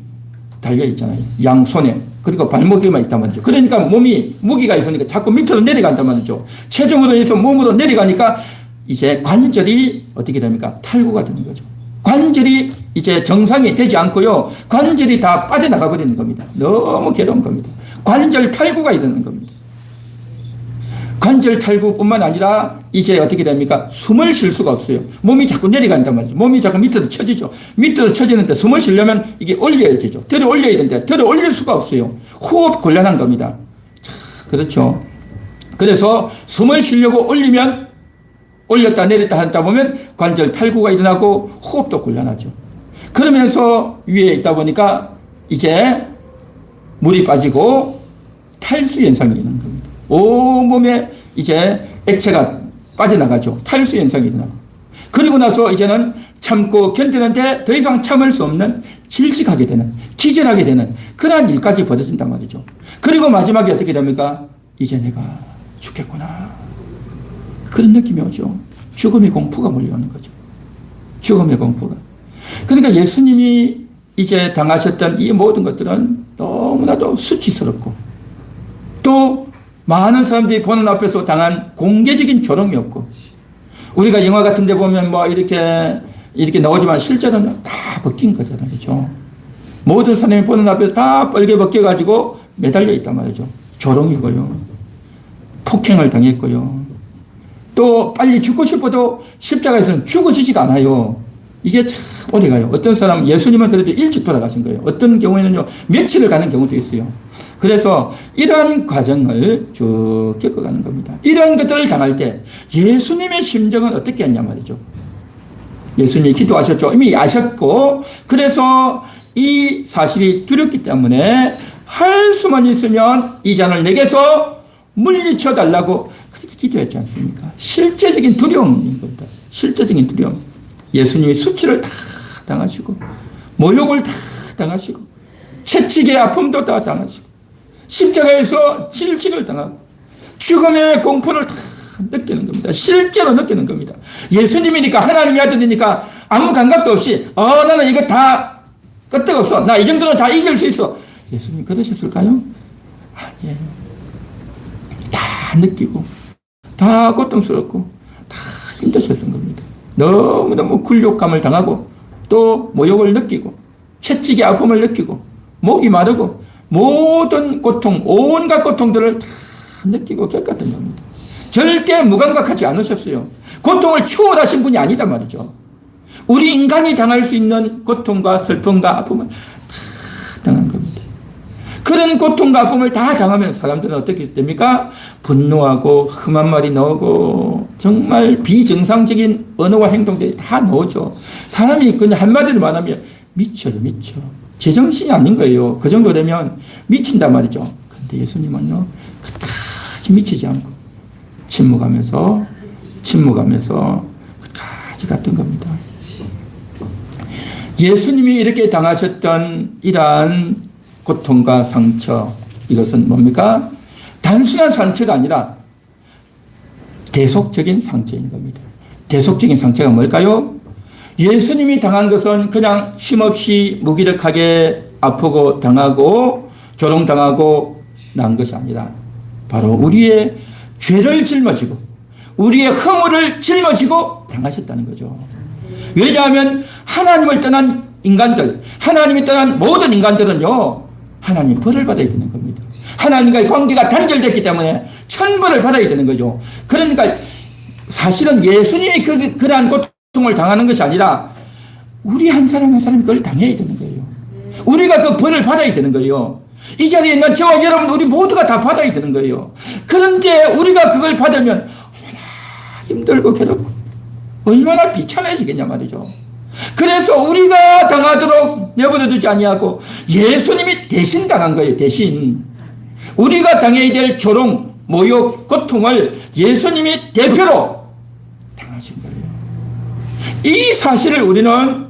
달려있잖아요. 양손에. 그리고 발목에만 있단 말이죠. 그러니까 몸이 무기가 있으니까 자꾸 밑으로 내려간단 말이죠. 체중으로 해서 몸으로 내려가니까 이제 관절이 어떻게 됩니까? 탈구가 되는 거죠. 관절이 이제 정상이 되지 않고요. 관절이 다 빠져나가 버리는 겁니다. 너무 괴로운 겁니다. 관절 탈구가 일어나는 겁니다. 관절 탈구뿐만 아니라 이제 어떻게 됩니까? 숨을 쉴 수가 없어요. 몸이 자꾸 내려간단 말이죠. 몸이 자꾸 밑으로 처지죠. 밑으로 처지는데 숨을 쉬려면 이게 올려야 되죠. 들어 올려야 되는데 들어 올릴 수가 없어요. 호흡 곤란한 겁니다. 그렇죠. 그래서 숨을 쉬려고 올리면 올렸다 내렸다 하다 보면 관절 탈구가 일어나고 호흡도 곤란하죠. 그러면서 위에 있다 보니까 이제 물이 빠지고 탈수 현상이 있는 겁니다. 온몸에 이제 액체가 빠져나가죠. 탈수 현상이 일어나고. 그리고 나서 이제는 참고 견디는데 더 이상 참을 수 없는 질식하게 되는, 기절하게 되는 그러한 일까지 벌어진단 말이죠. 그리고 마지막에 어떻게 됩니까? 이제 내가 죽겠구나. 그런 느낌이 오죠. 죽음의 공포가 몰려오는 거죠. 죽음의 공포가. 그러니까 예수님이 이제 당하셨던 이 모든 것들은 너무나도 수치스럽고 또 많은 사람들이 보는 앞에서 당한 공개적인 조롱이었고 우리가 영화 같은 데 보면 뭐 이렇게 나오지만 실제로는 다 벗긴 거잖아요. 그렇죠? 모든 사람이 보는 앞에서 다 뻘게 벗겨가지고 매달려 있단 말이죠. 조롱이고요. 폭행을 당했고요. 또 빨리 죽고 싶어도 십자가에서는 죽어지지가 않아요. 이게 참 오래가요. 어떤 사람은 예수님은 그래도 일찍 돌아가신 거예요. 어떤 경우에는요, 며칠을 가는 경우도 있어요. 그래서 이러한 과정을 쭉 겪어가는 겁니다. 이런 것들을 당할 때 예수님의 심정은 어떻게 했냐 말이죠. 예수님이 기도하셨죠. 이미 아셨고, 그래서 이 사실이 두렵기 때문에 할 수만 있으면 이 잔을 내게서 물리쳐 달라고 그렇게 기도했지 않습니까? 실제적인 두려움인 겁니다. 실제적인 두려움. 예수님이 수치를 다 당하시고, 모욕을 다 당하시고, 채찍의 아픔도 다 당하시고, 십자가에서 질식을 당하고, 죽음의 공포를 다 느끼는 겁니다. 실제로 느끼는 겁니다. 예수님이니까, 하나님의 아들이니까 아무 감각도 없이, 나는 이거 다 끄떡없어. 나 이 정도는 다 이길 수 있어. 예수님 그러셨을까요? 아니에요. 다 느끼고, 다 고통스럽고, 다 힘드셨던 겁니다. 너무너무 굴욕감을 당하고 또 모욕을 느끼고 채찍의 아픔을 느끼고 목이 마르고 모든 고통, 온갖 고통들을 다 느끼고 겪었던 겁니다. 절대 무감각하지 않으셨어요. 고통을 초월하신 분이 아니다 말이죠. 우리 인간이 당할 수 있는 고통과 슬픔과 아픔을 다 당한 겁니다. 그런 고통과 아픔을 다 당하면 사람들은 어떻게 됩니까? 분노하고 험한 말이 나오고 정말 비정상적인 언어와 행동들이 다 나오죠. 사람이 그냥 한마디로 말하면 미쳐요, 미쳐. 제정신이 아닌 거예요. 그 정도 되면 미친단 말이죠. 그런데 예수님은요, 끝까지 미치지 않고 침묵하면서 끝까지 갔던 겁니다. 예수님이 이렇게 당하셨던 이러한 고통과 상처, 이것은 뭡니까? 단순한 상처가 아니라 대속적인 상처인 겁니다. 대속적인 상처가 뭘까요? 예수님이 당한 것은 그냥 힘없이 무기력하게 아프고 당하고 조롱당하고 난 것이 아니라 바로 우리의 죄를 짊어지고 우리의 허물을 짊어지고 당하셨다는 거죠. 왜냐하면 하나님을 떠난 인간들, 하나님이 떠난 모든 인간들은요, 하나님 벌을 받아야 되는 겁니다. 하나님과의 관계가 단절됐기 때문에 천벌을 받아야 되는 거죠. 그러니까 사실은 예수님이 그러한 고통을 당하는 것이 아니라 우리 한 사람이 그걸 당해야 되는 거예요. 우리가 그 벌을 받아야 되는 거예요. 이 자리에 있는 저와 여러분 우리 모두가 다 받아야 되는 거예요. 그런데 우리가 그걸 받으면 얼마나 힘들고 괴롭고 얼마나 비참해지겠냐 말이죠. 그래서 우리가 당하도록 내버려 두지 아니하고 예수님이 대신 당한 거예요. 대신. 우리가 당해야 될 조롱, 모욕, 고통을 예수님이 대표로 당하신 거예요. 이 사실을 우리는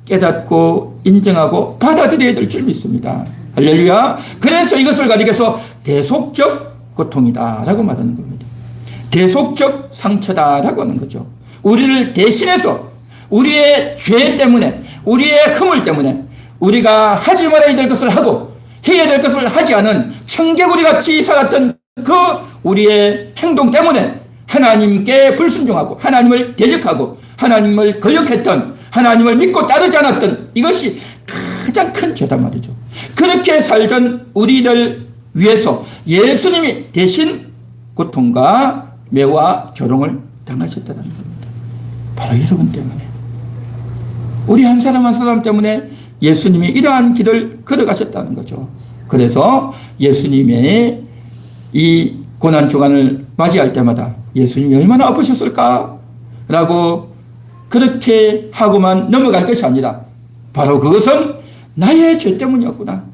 깨닫고 인정하고 받아들여야 될 줄 믿습니다. 할렐루야. 그래서 이것을 가리켜서 대속적 고통이다라고 말하는 겁니다. 대속적 상처다라고 하는 거죠. 우리를 대신해서 우리의 죄 때문에, 우리의 허물 때문에 우리가 하지 말아야 될 것을 하고 해야 될 것을 하지 않은 청개구리 같이 살았던 그 우리의 행동 때문에 하나님께 불순종하고 하나님을 대적하고 하나님을 거역했던, 하나님을 믿고 따르지 않았던 이것이 가장 큰 죄단 말이죠. 그렇게 살던 우리를 위해서 예수님이 대신 고통과 매와 조롱을 당하셨다는 겁니다. 바로 여러분 때문에, 우리 한 사람 한 사람 때문에 예수님이 이러한 길을 걸어가셨다는 거죠. 그래서 예수님의 이 고난주간을 맞이할 때마다 예수님이 얼마나 아프셨을까? 라고 그렇게 하고만 넘어갈 것이 아니라 바로 그것은 나의 죄 때문이었구나.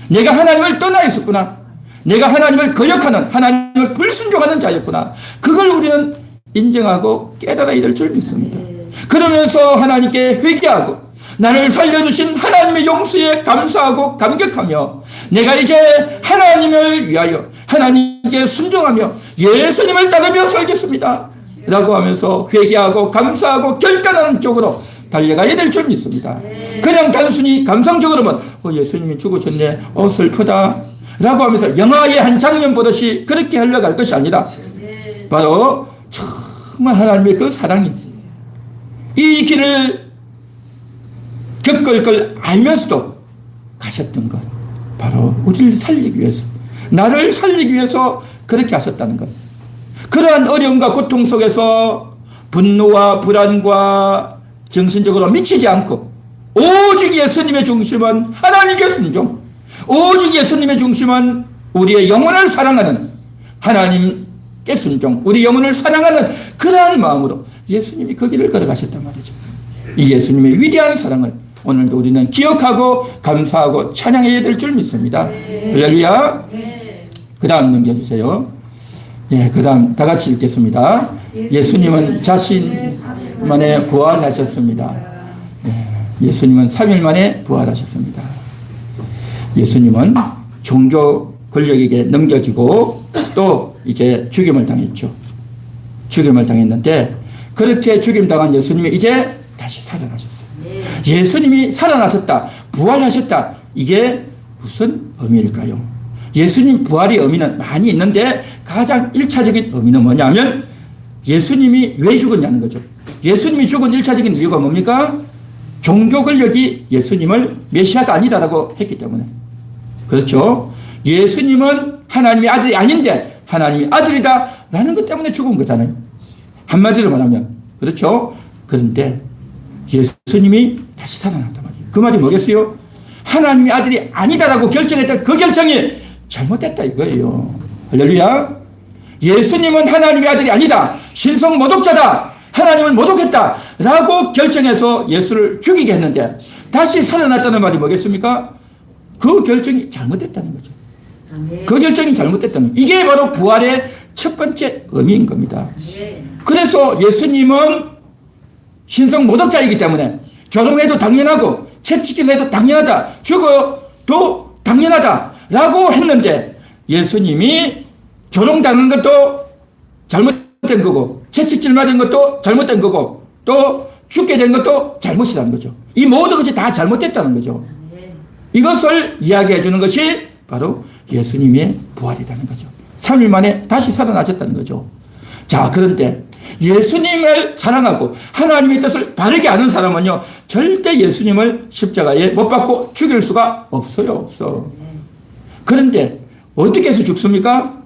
내가 하나님을 떠나 있었구나. 내가 하나님을 거역하는, 하나님을 불순종하는 자였구나. 그걸 우리는 인정하고 깨달아야 될 줄 믿습니다. 그러면서 하나님께 회개하고 나를 살려주신 하나님의 용서에 감사하고 감격하며 내가 이제 하나님을 위하여 하나님께 순종하며 예수님을 따르며 살겠습니다 라고 하면서 회개하고 감사하고 결단하는 쪽으로 달려가야 될 줄 믿습니다. 그냥 단순히 감성적으로만 예수님이 죽으셨네, 슬프다 라고 하면서 영화의 한 장면 보듯이 그렇게 흘러갈 것이 아니라 바로 정말 하나님의 그 사랑이 이 길을 겪을 걸 알면서도 가셨던 것, 바로 우리를 살리기 위해서, 나를 살리기 위해서 그렇게 하셨다는 것. 그러한 어려움과 고통 속에서 분노와 불안과 정신적으로 미치지 않고 오직 예수님의 중심은 하나님께 순종, 오직 예수님의 중심은 우리의 영혼을 사랑하는 하나님께 순종, 우리 영혼을 사랑하는 그러한 마음으로 예수님이 그 길을 걸어가셨단 말이죠. 이 예수님의 위대한 사랑을 오늘도 우리는 기억하고 감사하고 찬양해야 될 줄 믿습니다. 할렐루야. 그 다음 넘겨주세요. 예, 그 다음 다 같이 읽겠습니다. 예수님은 자신만에 부활하셨습니다. 예수님은 3일 만에 부활하셨습니다. 예수님은 종교 권력에게 넘겨지고 또 이제 죽임을 당했죠. 죽임을 당했는데 그렇게 죽임당한 예수님이 이제 다시 살아나셨어요. 예수님이 살아나셨다, 부활하셨다, 이게 무슨 의미일까요? 예수님 부활의 의미는 많이 있는데 가장 1차적인 의미는 뭐냐면 예수님이 왜 죽었냐는 거죠. 예수님이 죽은 1차적인 이유가 뭡니까? 종교 권력이 예수님을 메시아가 아니다라고 했기 때문에. 그렇죠? 예수님은 하나님의 아들이 아닌데 하나님의 아들이다라는 것 때문에 죽은 거잖아요. 한마디로 말하면. 그렇죠? 그런데 예수님이 다시 살아났단 말이에요. 그 말이 뭐겠어요? 하나님의 아들이 아니다라고 결정했던 그 결정이 잘못됐다 이거예요. 할렐루야. 예수님은 하나님의 아들이 아니다, 신성 모독자다, 하나님을 모독했다 라고 결정해서 예수를 죽이게 했는데 다시 살아났다는 말이 뭐겠습니까? 그 결정이 잘못됐다는 거죠. 그 결정이 잘못됐다는, 이게 바로 부활의 첫 번째 의미인 겁니다. 그래서 예수님은 신성 모독자이기 때문에 조롱해도 당연하고 채찍질해도 당연하다, 죽어도 당연하다 라고 했는데 예수님이 조롱당한 것도 잘못된 거고 채찍질 맞은 것도 잘못된 거고 또 죽게 된 것도 잘못이라는 거죠. 이 모든 것이 다 잘못됐다는 거죠. 이것을 이야기해 주는 것이 바로 예수님의 부활이라는 거죠. 3일 만에 다시 살아나셨다는 거죠. 자, 그런데 예수님을 사랑하고 하나님의 뜻을 바르게 아는 사람은요 절대 예수님을 십자가에 못 박고 죽일 수가 없어요. 없어. 그런데 어떻게 해서 죽습니까?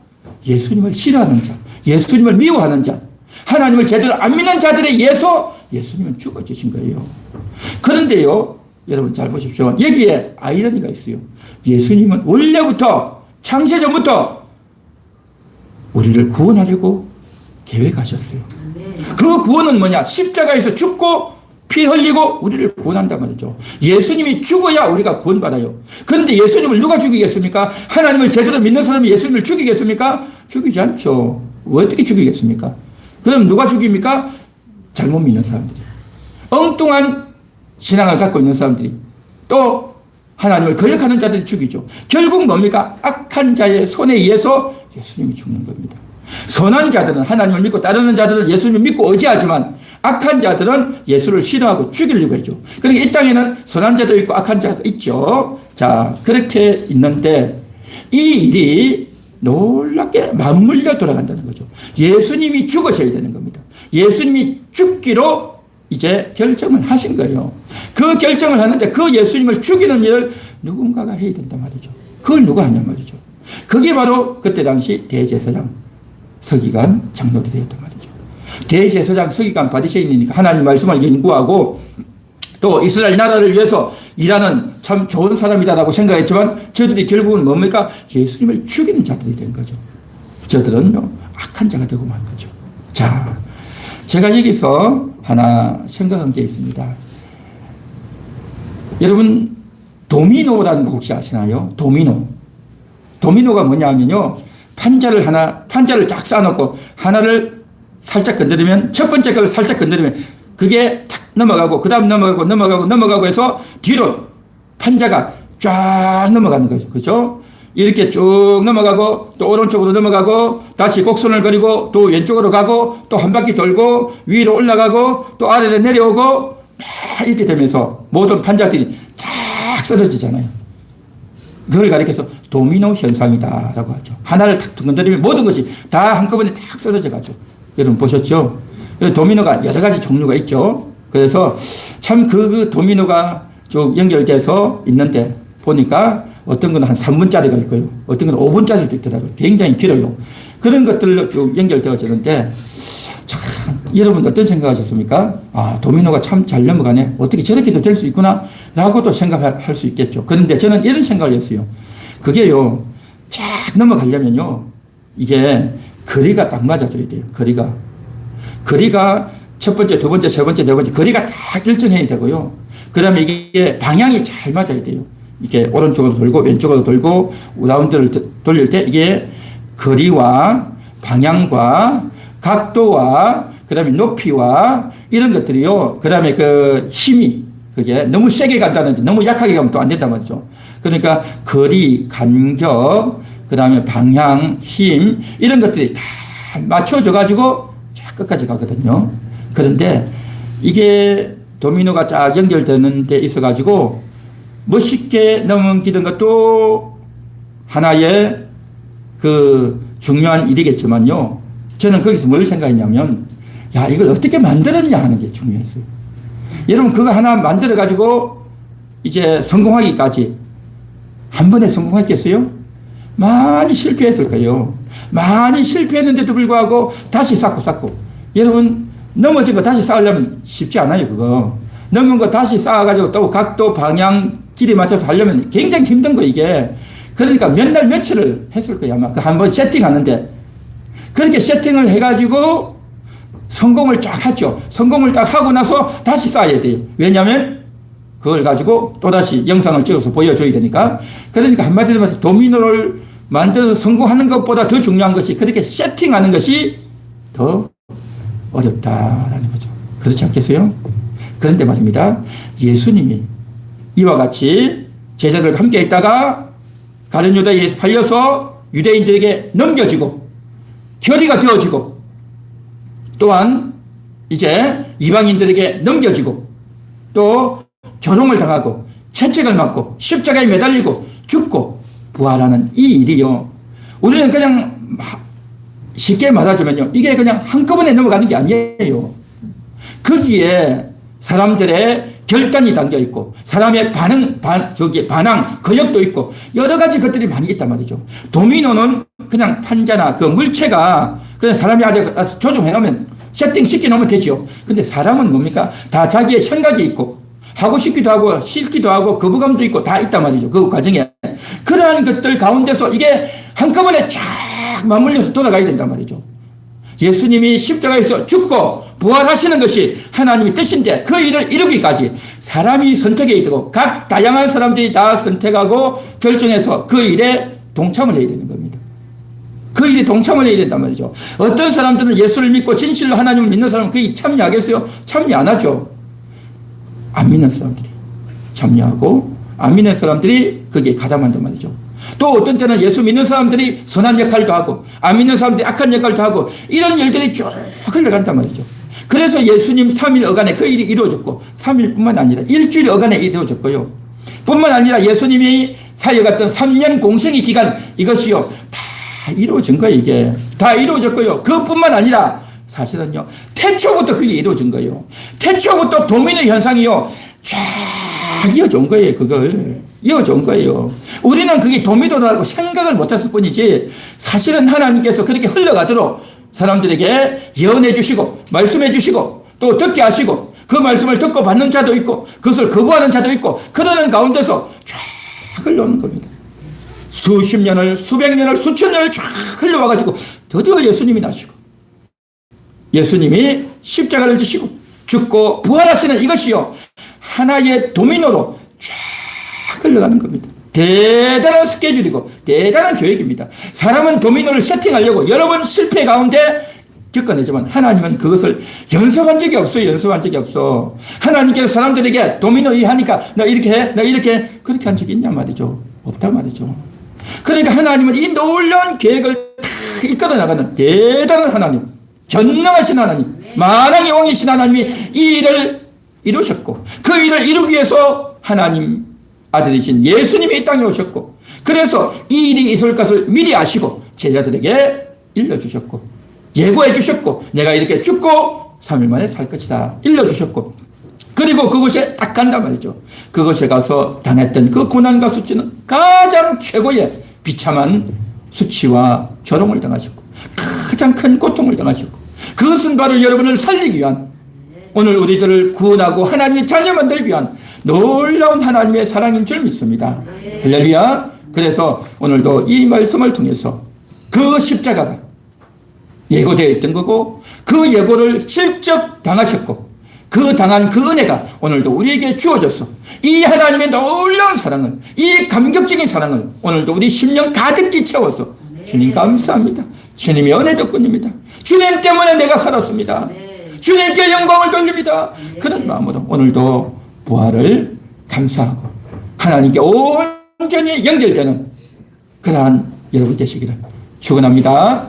예수님을 싫어하는 자, 예수님을 미워하는 자, 하나님을 제대로 안 믿는 자들에 의해서 예수님은 죽어지신 거예요. 그런데요 여러분 잘 보십시오. 여기에 아이러니가 있어요. 예수님은 원래부터 창세전부터 우리를 구원하려고 계획하셨어요. 그 구원은 뭐냐? 십자가에서 죽고 피 흘리고 우리를 구원한단 말이죠. 예수님이 죽어야 우리가 구원받아요. 그런데 예수님을 누가 죽이겠습니까? 하나님을 제대로 믿는 사람이 예수님을 죽이겠습니까? 죽이지 않죠. 어떻게 죽이겠습니까? 그럼 누가 죽입니까? 잘못 믿는 사람들이, 엉뚱한 신앙을 갖고 있는 사람들이 또 하나님을 거역하는 자들이 죽이죠. 결국 뭡니까? 악한 자의 손에 의해서 예수님이 죽는 겁니다. 선한 자들은, 하나님을 믿고 따르는 자들은 예수님을 믿고 의지하지만 악한 자들은 예수를 싫어하고 죽이려고 하죠. 그러니까 이 땅에는 선한 자도 있고 악한 자도 있죠. 자, 그렇게 있는데 이 일이 놀랍게 맞물려 돌아간다는 거죠. 예수님이 죽으셔야 되는 겁니다. 예수님이 죽기로 이제 결정을 하신 거예요. 그 결정을 하는데 그 예수님을 죽이는 일을 누군가가 해야 된단 말이죠. 그걸 누가 하냔 말이죠. 그게 바로 그때 당시 대제사장 서기관 장로들이 되었단 말이죠. 대제사장 서기관 바리새인이니까 하나님 말씀을 연구하고 또 이스라엘 나라를 위해서 일하는 참 좋은 사람이다라고 생각했지만 저들이 결국은 뭡니까? 예수님을 죽이는 자들이 된 거죠. 저들은요, 악한 자가 되고 만 거죠. 자, 제가 여기서 하나 생각한 게 있습니다. 여러분, 도미노라는 거 혹시 아시나요? 도미노. 도미노가 뭐냐면요, 판자를 쫙 쌓아놓고 하나를 살짝 건드리면, 첫 번째 걸 살짝 건드리면 그게 탁 넘어가고, 그 다음 넘어가고 해서 뒤로 판자가 쫙 넘어가는 거죠. 그죠? 이렇게 쭉 넘어가고, 또 오른쪽으로 넘어가고, 다시 곡선을 그리고, 또 왼쪽으로 가고, 또 한 바퀴 돌고, 위로 올라가고, 또 아래로 내려오고, 막 이렇게 되면서 모든 판자들이 탁 쓰러지잖아요. 그걸 가리켜서 도미노 현상이다라고 하죠. 하나를 탁 건드리면 모든 것이 다 한꺼번에 탁 쓰러져 가죠. 여러분 보셨죠? 도미노가 여러 가지 종류가 있죠. 그래서 참 그 도미노가 쭉 연결돼서 있는데 보니까 어떤 건 한 3분짜리가 있고요. 어떤 건 5분짜리도 있더라고요. 굉장히 길어요. 그런 것들로 쭉 연결되어지는데 참 여러분 어떤 생각하셨습니까? 아, 도미노가 참 잘 넘어가네. 어떻게 저렇게도 될 수 있구나 라고도 생각할 수 있겠죠. 그런데 저는 이런 생각을 했어요. 그게요, 쫙 넘어가려면요, 이게 거리가 딱 맞아줘야 돼요. 거리가 첫 번째, 두 번째, 세 번째, 네 번째 거리가 딱 일정해야 되고요. 그 다음에 이게 방향이 잘 맞아야 돼요. 이게 오른쪽으로 돌고 왼쪽으로 돌고 라운드를 돌릴 때 이게 거리와 방향과 각도와 그 다음에 높이와 이런 것들이요. 그 다음에 그 힘이 그게 너무 세게 간다든지 너무 약하게 가면 또 안 된단 말이죠. 그러니까 거리, 간격, 그 다음에 방향, 힘 이런 것들이 다 맞춰져 가지고 쫙 끝까지 가거든요. 그런데 이게 도미노가 쫙 연결되는 데 있어 가지고 멋있게 넘기는 것도 하나의 그 중요한 일이겠지만요. 저는 거기서 뭘 생각했냐면, 야, 이걸 어떻게 만들었냐 하는 게 중요했어요. 여러분, 그거 하나 만들어 가지고 이제 성공하기까지 한 번에 성공했겠어요? 많이 실패했을 거예요. 많이 실패했는데도 불구하고 다시 쌓고. 여러분, 넘어진 거 다시 쌓으려면 쉽지 않아요, 그거. 넘은 거 다시 쌓아가지고 또 각도, 방향, 길이 맞춰서 하려면 굉장히 힘든 거, 이게. 그러니까 몇 날 며칠을 했을 거예요, 아마. 그 한번 세팅하는데. 그렇게 세팅을 해가지고 성공을 쫙 했죠. 성공을 딱 하고 나서 다시 쌓아야 돼요. 왜냐하면 그걸 가지고 또다시 영상을 찍어서 보여줘야 되니까. 그러니까 한마디로 말해서 도미노를 만들어서 성공하는 것보다 더 중요한 것이 그렇게 세팅하는 것이 더 어렵다라는 거죠. 그렇지 않겠어요? 그런데 말입니다. 예수님이 이와 같이 제자들과 함께 있다가 가룟 유다에 팔려서 유대인들에게 넘겨지고 결의가 되어지고 또한 이제 이방인들에게 넘겨지고 또 조롱을 당하고 채찍을 맞고 십자가에 매달리고 죽고 부활하는 이 일이요. 우리는 그냥 쉽게 말하자면요. 이게 그냥 한꺼번에 넘어가는 게 아니에요. 거기에 사람들의 결단이 담겨 있고 사람의 반항, 거역도 있고 여러 가지 것들이 많이 있단 말이죠. 도미노는 그냥 판자나 그 물체가 그냥 사람이 아주 조종해 놓으면 세팅시켜 놓으면 되죠. 근데 사람은 뭡니까? 다 자기의 생각이 있고 하고 싶기도 하고 싫기도 하고 거부감도 있고 다 있단 말이죠. 그 과정에. 그러한 것들 가운데서 이게 한꺼번에 쫙 맞물려서 돌아가야 된단 말이죠. 예수님이 십자가에서 죽고 부활하시는 것이 하나님의 뜻인데 그 일을 이루기까지 사람이 선택해야 되고 각 다양한 사람들이 다 선택하고 결정해서 그 일에 동참을 해야 되는 겁니다. 그 일에 동참을 해야 된단 말이죠. 어떤 사람들은 예수를 믿고 진실로 하나님을 믿는 사람은 그에 참여하겠어요? 참여 안 하죠. 안 믿는 사람들이 참여하고 안 믿는 사람들이 거기에 가담한단 말이죠. 또 어떤 때는 예수 믿는 사람들이 선한 역할도 하고 안 믿는 사람들이 악한 역할도 하고 이런 일들이 쭉 흘러간단 말이죠. 그래서 예수님 3일 어간에 그 일이 이루어졌고 3일뿐만 아니라 일주일 어간에 이루어졌고요. 뿐만 아니라 예수님이 살려갔던 3년 공생의 기간 이것이요 다 이루어진 거예요. 이게 다 이루어졌고요. 그뿐만 아니라 사실은요 태초부터 그게 이루어진 거예요. 태초부터 도미노 현상이요 쫙 이어준 거예요. 그걸 이어준 거예요. 우리는 그게 도미노라고 생각을 못했을 뿐이지 사실은 하나님께서 그렇게 흘러가도록 사람들에게 예언해 주시고 말씀해 주시고 또 듣게 하시고 그 말씀을 듣고 받는 자도 있고 그것을 거부하는 자도 있고 그러는 가운데서 쫙 흘러오는 겁니다. 수십 년을 수백 년을 수천 년을 쫙 흘러와가지고 드디어 예수님이 나시고 예수님이 십자가를 지시고 죽고 부활하시는 이것이요 하나의 도미노로 쫙 흘러가는 겁니다. 대단한 스케줄이고 대단한 계획입니다. 사람은 도미노를 세팅하려고 여러 번 실패 가운데 겪어내지만 하나님은 그것을 연습한 적이 없어요. 연습한 적이 없어. 하나님께서 사람들에게 도미노 하니까 너 이렇게 해, 너 이렇게 해. 그렇게 한 적이 있냐 말이죠. 없단 말이죠. 그러니까 하나님은 이 놀라운 계획을 다 이끌어 나가는 대단한 하나님, 전능하신 하나님, 만왕의 왕이신 하나님이 이 일을 이루셨고 그 일을 이루기 위해서 하나님 아들이신 예수님이 이 땅에 오셨고 그래서 이 일이 있을 것을 미리 아시고 제자들에게 일러주셨고 예고해 주셨고 내가 이렇게 죽고 3일 만에 살 것이다 일러주셨고 그리고 그곳에 딱 간단 말이죠. 그곳에 가서 당했던 그 고난과 수치는 가장 최고의 비참한 수치와 조롱을 당하셨고 가장 큰 고통을 당하셨고 그것은 바로 여러분을 살리기 위한 오늘 우리들을 구원하고 하나님의 자녀 만들기 위한 놀라운 하나님의 사랑인 줄 믿습니다. 할렐루야. 그래서 오늘도 이 말씀을 통해서 그 십자가가 예고되어 있던 거고 그 예고를 직접 당하셨고 그 당한 그 은혜가 오늘도 우리에게 주어졌어. 이 하나님의 놀라운 사랑을 이 감격적인 사랑을 오늘도 우리 심령 가득히 채워서 주님 감사합니다. 주님의 은혜 덕분입니다. 주님 때문에 내가 살았습니다. 주님께 영광을 돌립니다. 그런 마음으로 오늘도 부활을 감사하고 하나님께 온전히 연결되는 그러한 여러분 되시기를 축원합니다.